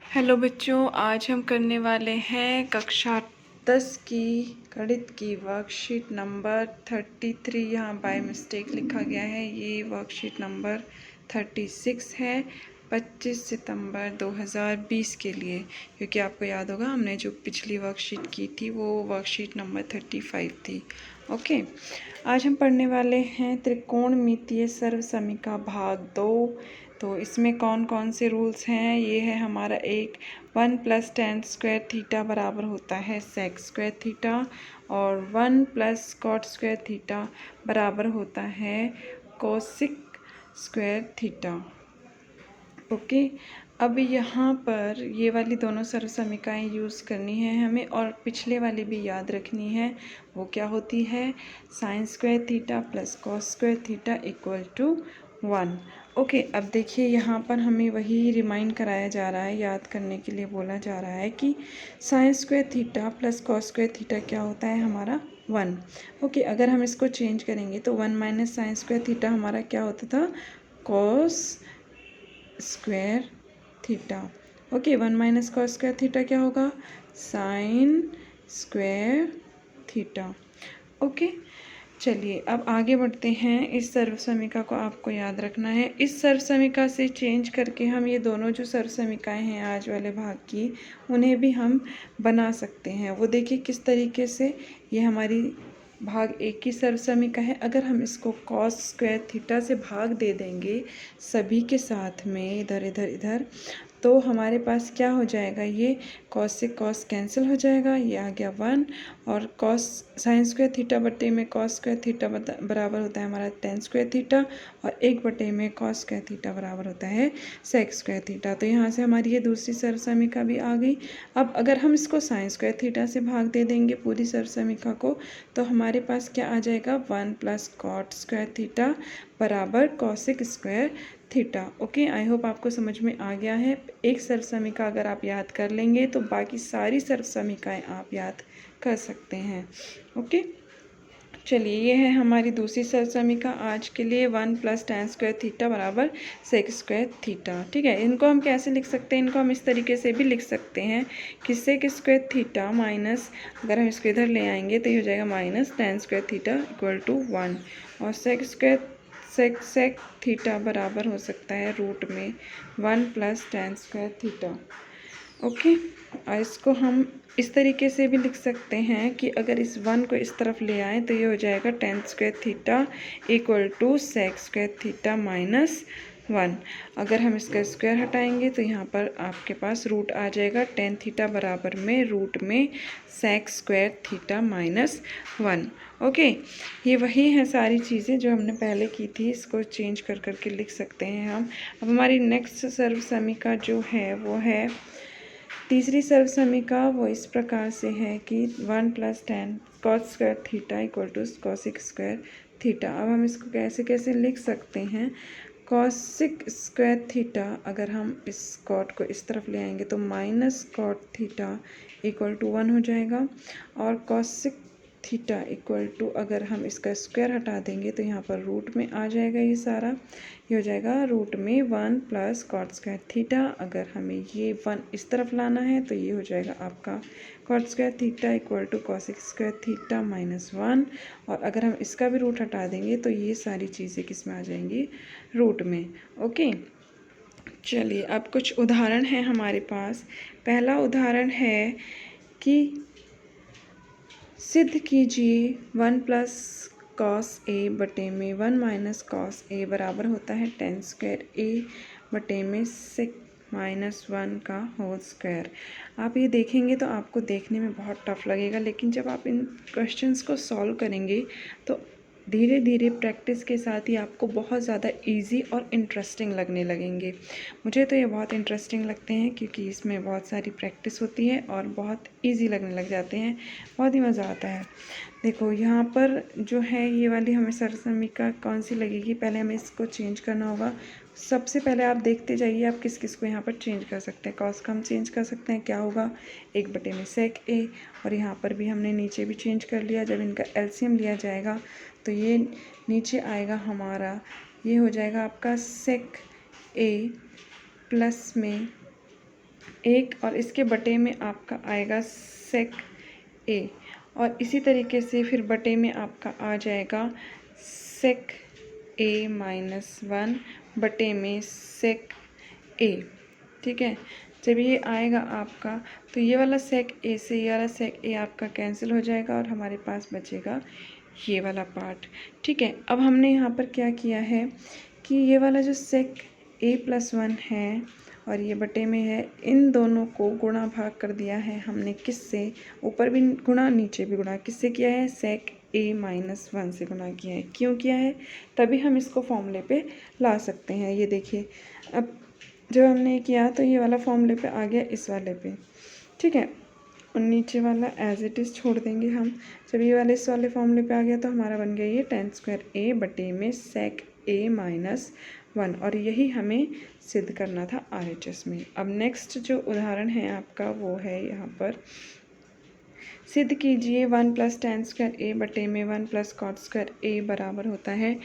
Hello बच्चों, आज हम करने वाले हैं कक्षा 10 की गणित की वर्कशीट नंबर 33। यहाँ बाय मिस्टेक लिखा गया है, ये वर्कशीट नंबर 36 है 25 सितंबर 2020 के लिए, क्योंकि आपको याद होगा हमने जो पिछली वर्कशीट की थी वो वर्कशीट नंबर 35 थी। ओके, आज हम पढ़ने वाले हैं त्रिकोणमितीय सर्वसमीका भाग 2। तो इसमें कौन कौन से रूल्स हैं? ये है हमारा एक 1 + tan स्क्वायर थीटा बराबर होता है sec स्क्वायर थीटा, और 1 + cot स्क्वायर थीटा बराबर होता है कोसिक स्क्वायर थीटा। ओके, अब यहाँ पर ये वाली दोनों सर्वसमीकाएँ यूज़ करनी है हमें, और पिछले वाली भी याद रखनी है। वो क्या होती है? sin square theta + cos square theta = 1। Okay, अब देखिए यहाँ पर हमें वही रिमाइंड कराया जा रहा है, याद करने के लिए बोला जा रहा है कि sin square theta + cos square theta क्या होता है हमारा? 1। ओके, अगर हम इसको चेंज करेंगे तो 1 - sin स्क्वायर थीटा हमारा क्या होता था? cos square theta. Okay, 1 - cos square theta क्या होगा? sin square theta. ओके, चलिए अब आगे बढ़ते हैं। इस सर्वसमीका को आपको याद रखना है। इस सर्वसमीका से चेंज करके हम ये दोनों जो सर्वसमीकाएँ हैं आज वाले भाग की, उन्हें भी हम बना सकते हैं। वो देखिए किस तरीके से। ये हमारी भाग 1 की सर्वसमीका है। अगर हम इसको cos स्क्वायर थीटा से भाग दे देंगे सभी के साथ में, इधर इधर इधर, तो हमारे पास क्या हो जाएगा? ये cos से cos कैंसिल हो जाएगा, ये आ गया 1, और cos sin स्क्वायर थीटा बटे में cos स्क्वायर थीटा बराबर होता है हमारा tan स्क्वायर थीटा, और 1 बटे में cos स्क्वायर थीटा बराबर होता है sec स्क्वायर थीटा। तो यहाँ से हमारी ये दूसरी सर्वसमीका भी आ गई। अब अगर हम इसको sin स्क्वायर थीटा से भाग दे देंगे पूरी सर्वसमीका को, तो हमारे पास क्या आ जाएगा? 1 + cot स्क्वायर थीटा बराबर cosic square theta. Okay, I hope आपको समझ में आ गया है। एक सर्वसमीका अगर आप याद कर लेंगे तो बाकी सारी सर्वसमीकाएँ आप याद कर सकते हैं। ओके, चलिए ये है हमारी दूसरी सर्वसमीका आज के लिए, 1 + tan स्क्वायर थीटा बराबर sec स्क्वायर थीटा। ठीक है, इनको हम कैसे लिख सकते हैं? इनको हम इस तरीके से भी लिख सकते हैं कि sec स्क्वायर थीटा माइनस, अगर हम इसको इधर ले आएंगे तो ये हो जाएगा माइनस tan स्क्वायर थीटा = 1, और sec थीटा बराबर हो सकता है रूट में 1 + tan स्क्वायर थीटा। ओके, और इसको हम इस तरीके से भी लिख सकते हैं कि अगर इस 1 को इस तरफ ले आएँ तो ये हो जाएगा tan square theta = sec square theta minus 1। अगर हम इसका स्क्वायर हटाएंगे तो यहाँ पर आपके पास रूट आ जाएगा tan थीटा बराबर में रूट में sec square theta minus 1। Okay, ये वही हैं सारी चीज़ें जो हमने पहले की थी, इसको चेंज कर करके लिख सकते हैं हम। अब हमारी नेक्स्ट सर्वसमीका जो है वो है तीसरी सर्वसमीका। वो इस प्रकार से है कि 1 + tan cot square theta = cosic square theta. अब हम इसको कैसे कैसे लिख सकते हैं? cosic स्क्वायर थीटा, अगर हम इस cot को इस तरफ ले आएंगे तो माइनस cot थीटा = 1 हो जाएगा, और cosic थीटा अगर हम इसका स्क्वायर हटा देंगे तो यहाँ पर रूट में आ जाएगा ये सारा, ये हो जाएगा रूट में 1 + cot स्क्वायर थीटा। अगर हमें ये 1 इस तरफ लाना है तो ये हो जाएगा आपका cot square theta = cosic square theta minus 1, और अगर हम इसका भी रूट हटा देंगे तो ये सारी चीज़ें किस में आ जाएंगी? रूट में। ओके, चलिए अब कुछ उदाहरण हैं हमारे पास। पहला उदाहरण है कि सिद्ध कीजिए 1 + cos a बटे में 1 - cos a बराबर होता है tan स्क्वायर a बटे में sec -1 का होल स्क्वायर। आप ये देखेंगे तो आपको देखने में बहुत टफ लगेगा, लेकिन जब आप इन क्वेश्चंस को सॉल्व करेंगे तो धीरे धीरे प्रैक्टिस के साथ ही आपको बहुत ज़्यादा इजी और इंटरेस्टिंग लगने लगेंगे। मुझे तो ये बहुत इंटरेस्टिंग लगते हैं क्योंकि इसमें बहुत सारी प्रैक्टिस होती है और बहुत इजी लगने लग जाते हैं, बहुत ही मज़ा आता है। देखो यहाँ पर जो है ये वाली हमें सर्वसमीका कौन सी लगेगी? पहले हमें इसको चेंज करना होगा। सबसे पहले आप देखते जाइए आप किस किस को यहाँ पर चेंज कर सकते हैं। कॉस का हम चेंज कर सकते हैं, क्या होगा? 1 बटे में sec a, और यहाँ पर भी हमने नीचे भी चेंज कर लिया। जब इनका एलसीएम लिया जाएगा तो ये नीचे आएगा हमारा, ये हो जाएगा आपका sec a प्लस में 1 और इसके बटे में आपका आएगा सेक ए, और इसी तरीके से फिर बटे में आपका आ जाएगा सेक ए माइनस 1 बटे में सेक ए। ठीक है, जब ये आएगा आपका तो ये वाला सेक ए से ये वाला सेक ए आपका कैंसिल हो जाएगा और हमारे पास बचेगा ये वाला पार्ट। ठीक है, अब हमने यहाँ पर क्या किया है कि ये वाला जो सेक ए प्लस 1 है और ये बटे में है, इन दोनों को गुणा भाग कर दिया है हमने किससे, ऊपर भी गुणा नीचे भी गुणा, किससे किया है, सेक ए माइनस 1 से गुणा किया है। क्यों किया है, तभी हम इसको फॉर्मूले पे ला सकते हैं। ये देखिए, अब जब हमने किया तो ये वाला फॉर्मूले पे आ गया इस वाले पे। ठीक है, और नीचे वाला एज इट इज़ छोड़ देंगे हम। जब ये वाले इस वाले फॉर्मूले पे आ गया तो हमारा बन गया ये tan स्क्वायर ए बटे में सेक ए माइनस 1, और यही हमें सिद्ध करना था RHS में। अब नेक्स्ट जो उदाहरण है आपका वो है यहाँ पर, सिद्ध कीजिए 1 प्लस tan स्क्वायर ए बटे में 1 प्लस कॉट स्क्वायर ए बराबर होता है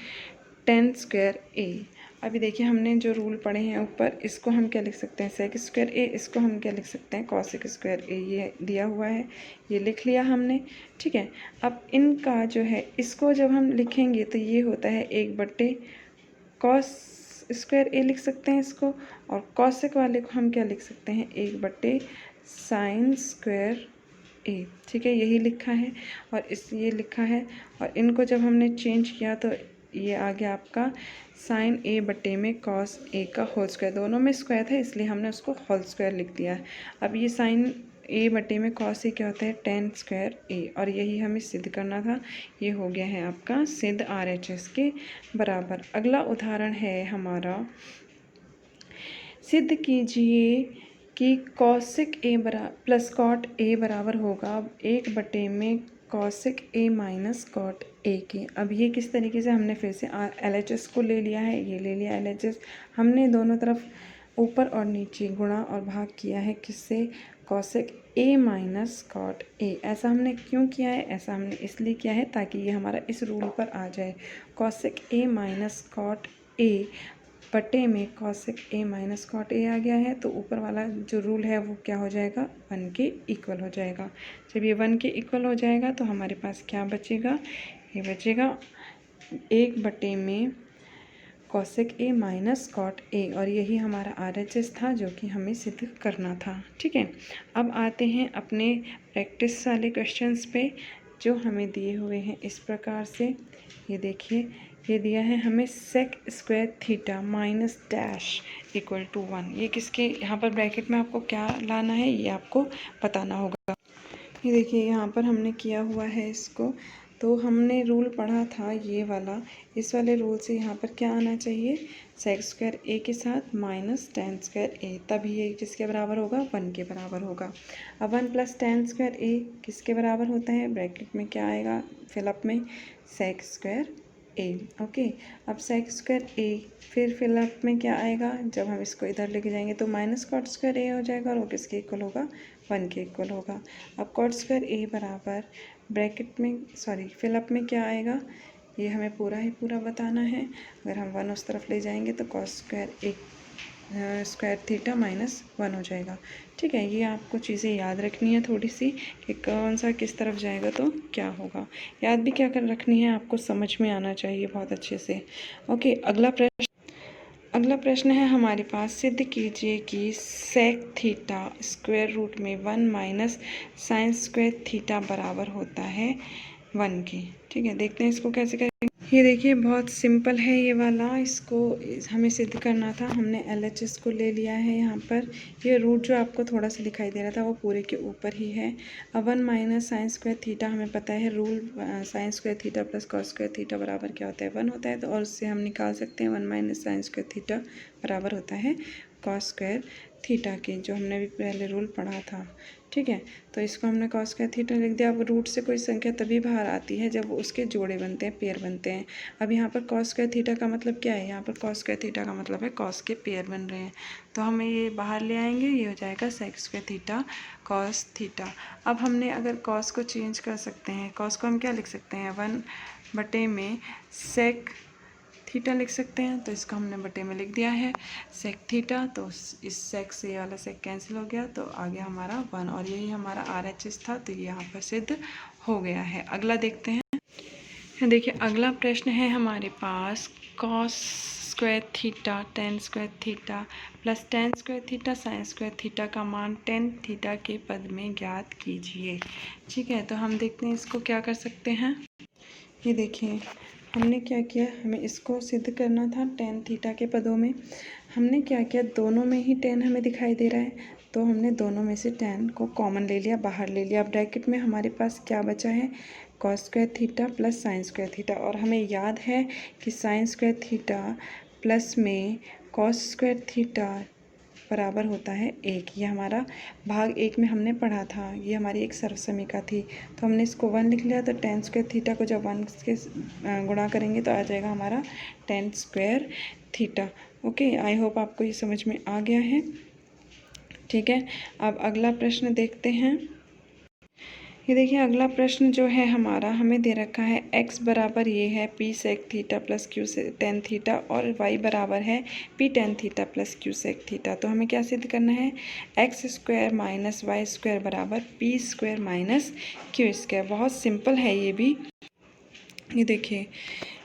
tan स्क्वायर ए। अभी देखिए, हमने जो रूल पढ़े हैं ऊपर, इसको हम क्या लिख सकते हैं, सेक स्क्वायर ए, इसको हम क्या लिख सकते हैं, कॉसेक स्क्वायर ए। ये दिया हुआ है, ये लिख लिया हमने। ठीक है, अब इनका जो है, इसको जब हम लिखेंगे तो ये होता है 1 बटे कॉस स्क्वायर ए लिख सकते हैं इसको, और कॉसेक वाले को हम क्या लिख सकते हैं, 1 बटे साइन स्क्वायर ए। ठीक है, यही लिखा है और ये लिखा है, और इनको जब हमने चेंज किया तो ये आ गया आपका साइन ए बटे में कॉस ए का होल स्क्वायर। दोनों में स्क्वायर था इसलिए हमने उसको होल स्क्वायर लिख दिया। अब ये साइन ए बटे में कॉस ए क्या होता है, tan स्क्वायर ए, और यही हमें सिद्ध करना था। ये हो गया है आपका सिद्ध RHS के बराबर। अगला उदाहरण है हमारा, सिद्ध कीजिए कि cosec A plus cot A बराबर होगा 1 बटे में cosec A minus cot A के। अब ये किस तरीके से, हमने फिर से LHS को ले लिया है, ये ले लिया LHS, हमने दोनों तरफ ऊपर और नीचे गुणा और भाग किया है किससे, cosec A minus cot A. ऐसा हमने क्यों किया है, ऐसा हमने इसलिए किया है ताकि ये हमारा इस रूल पर आ जाए, cosec A minus cot A बटे में cosec A minus cot A आ गया है, तो ऊपर वाला जो रूल है वो क्या हो जाएगा, 1 के इक्वल हो जाएगा। जब ये 1 के इक्वल हो जाएगा तो हमारे पास क्या बचेगा, ये बचेगा 1 बटे में cosec A minus cot A, और यही हमारा RHS था जो कि हमें सिद्ध करना था। ठीक है, अब आते हैं अपने प्रैक्टिस वाले क्वेश्चंस पे जो हमें दिए हुए हैं इस प्रकार से। ये देखिए, ये दिया है हमें sec square theta minus dash equal to 1। ये किसके, यहाँ पर ब्रैकेट में आपको क्या लाना है ये आपको बताना होगा। ये देखिए, यहाँ पर हमने किया हुआ है इसको, तो हमने रूल पढ़ा था ये वाला, इस वाले रूल से यहाँ पर क्या आना चाहिए, सेक स्क्वायर ए के साथ माइनस tan स्क्वायर ए, तभी ये किसके बराबर होगा, 1 के बराबर होगा। अब 1 प्लस tan स्क्वायर ए किसके बराबर होता है, ब्रैकेट में क्या आएगा, फिलअप में सेक स्क्वायर ए। ओके, अब सेक स्क्वायर ए, फिर फिलअप में क्या आएगा, जब हम इसको इधर लेके जाएंगे तो माइनस कॉट स्क्वायर ए हो जाएगा, और वो किसके इक्वल होगा, 1 के इक्वल होगा। अब कॉट स्क्वायर ए बराबर ब्रैकेट में, सॉरी फिलअप में क्या आएगा, ये हमें पूरा ही पूरा बताना है। अगर हम 1 उस तरफ ले जाएंगे तो कॉस स्क्वायर ए स्क्वायर थीटा माइनस 1 हो जाएगा। ठीक है, ये आपको चीज़ें याद रखनी है थोड़ी सी, कि कौन सा किस तरफ जाएगा तो क्या होगा, याद भी क्या कर रखनी है, आपको समझ में आना चाहिए बहुत अच्छे से। ओके, अगला प्रश्न है हमारे पास, सिद्ध कीजिए कि सेक थीटा स्क्वायर रूट में 1 माइनस साइन स्क्वायर थीटा बराबर होता है 1 के। ठीक है, देखते हैं इसको कैसे करेंगे। ये देखिए, बहुत सिंपल है ये वाला, इसको हमें सिद्ध करना था, हमने LHS को ले लिया है। यहाँ पर ये रूट जो आपको थोड़ा सा दिखाई दे रहा था वो पूरे के ऊपर ही है। अब 1 माइनस साइन स्क्वायर थीटा, हमें पता है rule, sign square theta plus cos square theta बराबर क्या होता है, 1 होता है, तो और उससे हम निकाल सकते हैं 1 माइनस साइन स्क्वायर थीटा बराबर होता है कॉस स्क्वायर थीटा के, जो हमने भी पहले रूल पढ़ा था। ठीक है, तो इसको हमने कॉस स्क्वायर थीटा लिख दिया। अब रूट से कोई संख्या तभी बाहर आती है जब उसके जोड़े बनते हैं, पेयर बनते हैं। अब यहाँ पर कॉस स्क्वायर थीटा का मतलब क्या है, यहाँ पर कॉस स्क्वायर थीटा का मतलब है कॉस के पेयर बन रहे हैं, तो हमें ये बाहर ले आएंगे, ये हो जाएगा sec square theta cos theta. अब हमने अगर कॉस को चेंज कर सकते हैं, कॉस को हम क्या लिख सकते हैं, 1 बटे में सेक थीटा लिख सकते हैं, तो इसको हमने बटे में लिख दिया है सेक थीटा। तो इस सेक से ये वाला सेक कैंसिल हो गया, तो आ गया हमारा 1, और यही हमारा RHS था, तो ये यहाँ पर सिद्ध हो गया है। अगला देखते हैं। देखिए अगला प्रश्न है हमारे पास, cos square theta tan square theta plus tan square theta sin square theta का मान टेन थीटा के पद में ज्ञात कीजिए। ठीक है, तो हम देखते हैं इसको क्या कर सकते हैं। ये देखिए हमने क्या किया, हमें इसको सिद्ध करना था टेन थीटा के पदों में। हमने क्या किया, दोनों में ही टेन हमें दिखाई दे रहा है, तो हमने दोनों में से टेन को कॉमन ले लिया, बाहर ले लिया। ब्रैकेट में हमारे पास क्या बचा है, cos square theta plus sign square theta. और हमें याद है कि साइन स्क्वायर थीटा प्लस में कॉस स्क्वायर थीटा बराबर होता है 1। ये हमारा भाग 1 में हमने पढ़ा था, ये हमारी एक सर्वसमीका थी, तो हमने इसको 1 लिख लिया। तो टेन स्क्वायर थीटा को जब 1 के गुणा करेंगे तो आ जाएगा हमारा ten square theta. Okay, I hope आपको ये समझ में आ गया है। ठीक है, अब अगला प्रश्न देखते हैं। ये देखिए अगला प्रश्न जो है हमारा, हमें दे रखा है x बराबर ये है p sec theta plus q tan theta, और y बराबर है p tan theta plus q sec theta. तो हमें क्या सिद्ध करना है, x square minus y square बराबर p square minus q square. बहुत सिंपल है ये भी। ये देखिए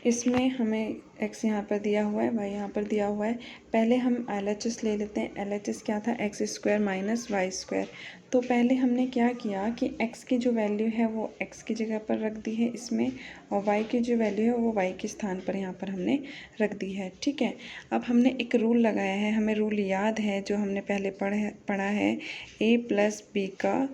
इसमें हमें x यहाँ पर दिया हुआ है, y यहाँ पर दिया हुआ है। पहले हम LHS ले लेते हैं। LHS क्या था, x square minus y square. तो पहले हमने क्या किया कि x की जो वैल्यू है वो x की जगह पर रख दी है इसमें, और y की जो वैल्यू है वो y के स्थान पर यहाँ पर हमने रख दी है। ठीक है, अब हमने एक रूल लगाया है, हमें रूल याद है जो हमने पहले पढ़ा है, a प्लस बी का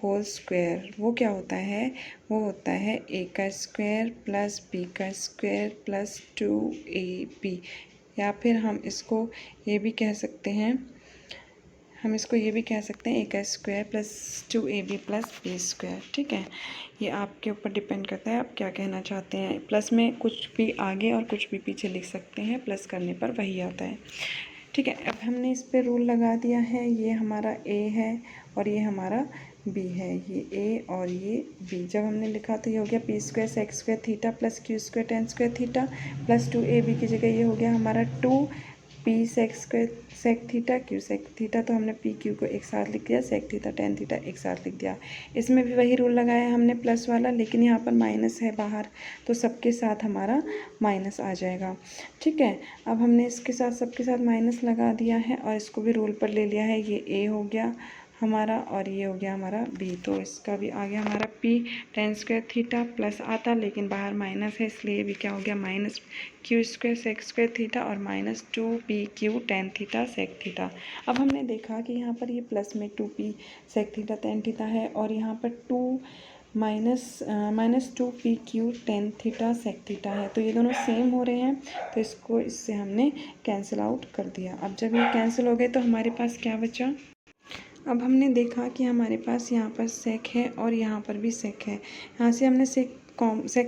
होल स्क्वायर। वो क्या होता है, वो होता है a का स्क्वायर प्लस b का स्क्वायर प्लस 2ab। या फिर हम इसको ये भी कह सकते हैं, a का square plus 2ab plus b square. ठीक है, ये आपके ऊपर डिपेंड करता है आप क्या कहना चाहते हैं। प्लस में कुछ भी आगे और कुछ भी पीछे लिख सकते हैं, प्लस करने पर वही आता है। ठीक है, अब हमने इस पर रूल लगा दिया है, ये हमारा a है और ये हमारा b है, ये a और ये b। जब हमने लिखा तो ये हो गया p square sec square theta plus q square tan square theta plus 2ab की जगह ये हो गया हमारा 2p sec square sec theta q sec theta. तो हमने p q को एक साथ लिख दिया, सेक थीटा टेन थीटा एक साथ लिख दिया। इसमें भी वही रूल लगाया हमने प्लस वाला, लेकिन यहाँ पर माइनस है बाहर, तो सबके साथ हमारा माइनस आ जाएगा। ठीक है, अब हमने इसके साथ सबके साथ माइनस लगा दिया है और इसको भी रूल पर ले लिया है। ये a हो गया हमारा और ये हो गया हमारा b, तो इसका भी आ गया हमारा p ten square theta plus आता, लेकिन बाहर माइनस है इसलिए भी क्या हो गया minus q square sec square theta और minus 2pq tan theta sec theta. अब हमने देखा कि यहाँ पर ये प्लस में 2p sec theta tan theta है और यहाँ पर 2 minus 2pq tan theta sec theta है, तो ये दोनों सेम हो रहे हैं, तो इसको इससे हमने कैंसिल आउट कर दिया। अब जब ये कैंसिल हो गए तो हमारे पास क्या बचा, अब हमने देखा कि हमारे पास यहाँ पर सेक है और यहाँ पर भी सेक है। यहाँ से हमने सेक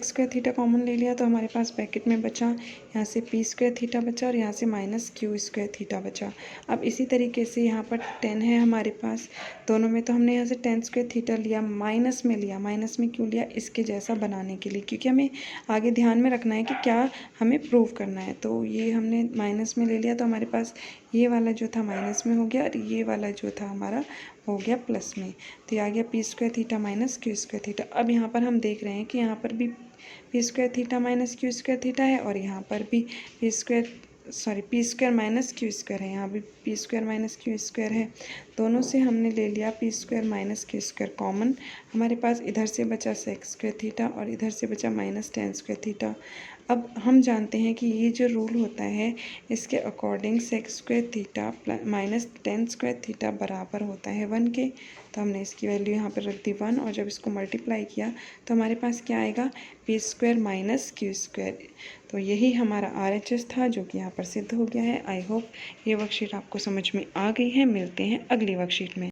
स्क्वायर थीटा कॉमन ले लिया, तो हमारे पास ब्रैकेट में बचा यहाँ से p स्क्वायर थीटा बचा और यहाँ से माइनस q स्क्वायर थीटा बचा। अब इसी तरीके से यहाँ पर 10 है हमारे पास दोनों में, तो हमने यहाँ से टेन स्क्वायर थीटा लिया, माइनस में लिया। माइनस में क्यों लिया, इसके जैसा बनाने के लिए, क्योंकि हमें आगे ध्यान में रखना है कि क्या हमें प्रूव करना है। तो ये हमने माइनस में ले लिया, तो हमारे पास ये वाला जो था माइनस में हो गया और ये वाला जो था हमारा हो गया प्लस में। तो ये आ गया p square theta minus q square theta. अब यहाँ पर हम देख रहे हैं कि यहाँ पर भी p square theta minus q square theta है और यहाँ पर भी p square minus q square है, यहाँ भी p square minus q square है। दोनों से हमने ले लिया p square minus q square common, हमारे पास इधर से बचा सेक स्क्वायर थीटा और इधर से बचा माइनस टेन स्क्वायर थीटा। अब हम जानते हैं कि ये जो रूल होता है इसके according sec square theta minus tan square theta बराबर होता है 1 के। तो हमने इसकी वैल्यू यहाँ पर रख दी 1 और जब इसको मल्टीप्लाई किया तो हमारे पास क्या आएगा, p square minus q square. तो यही हमारा RHS था जो कि यहाँ पर सिद्ध हो गया है। आई होप ये वर्कशीट आपको समझ में आ गई है। मिलते हैं अगली वर्कशीट में।